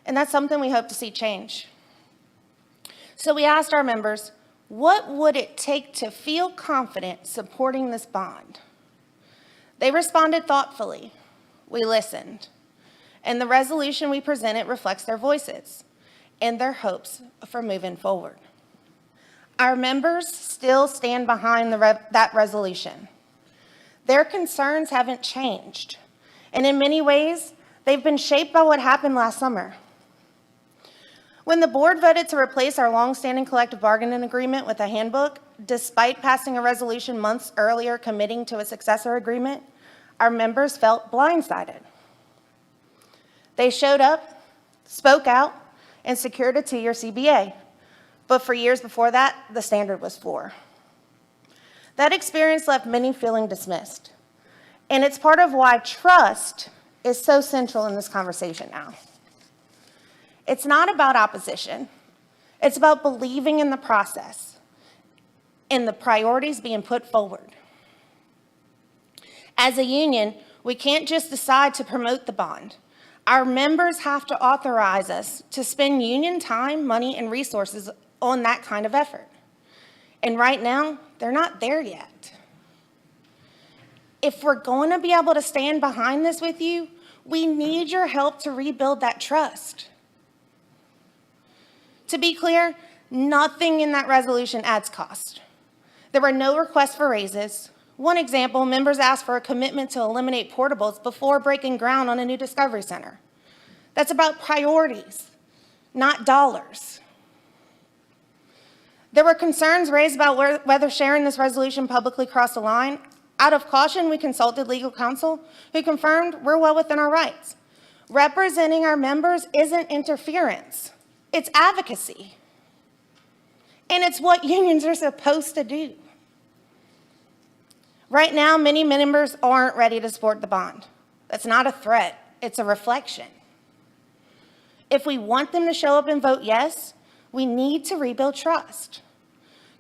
K: and that's something we hope to see change. So we asked our members, what would it take to feel confident supporting this bond? They responded thoughtfully. We listened. And the resolution we presented reflects their voices and their hopes for moving forward. Our members still stand behind that resolution. Their concerns haven't changed, and in many ways, they've been shaped by what happened last summer. When the board voted to replace our longstanding collective bargaining agreement with a handbook, despite passing a resolution months earlier committing to a successor agreement, our members felt blindsided. They showed up, spoke out, and secured a 2-year CBA. But for years before that, the standard was 4. That experience left many feeling dismissed. And it's part of why trust is so central in this conversation now. It's not about opposition. It's about believing in the process and the priorities being put forward. As a union, we can't just decide to promote the bond. Our members have to authorize us to spend union time, money, and resources on that kind of effort. And right now, they're not there yet. If we're going to be able to stand behind this with you, we need your help to rebuild that trust. To be clear, nothing in that resolution adds cost. There were no requests for raises. One example, members asked for a commitment to eliminate portables before breaking ground on a new Discovery Center. That's about priorities, not dollars. There were concerns raised about whether sharing this resolution publicly crossed the line. Out of caution, we consulted legal counsel, who confirmed we're well within our rights. Representing our members isn't interference, it's advocacy. And it's what unions are supposed to do. Right now, many members aren't ready to support the bond. That's not a threat, it's a reflection. If we want them to show up and vote yes, we need to rebuild trust.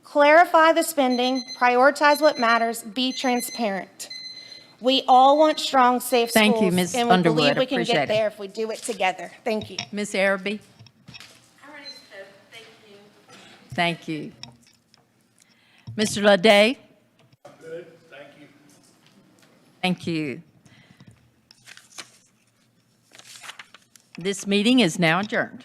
K: Clarify the spending, prioritize what matters, be transparent. We all want strong, safe schools.
S: Thank you, Ms.
K: And we
S: Underwood.
K: believe we can
S: Appreciate
K: get
S: it.
K: there if we do it together. Thank you.
S: Ms. Araby? Thank you. Mr. Lede?
M: Good, thank you.
S: Thank you. This meeting is now adjourned.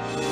U: Aye.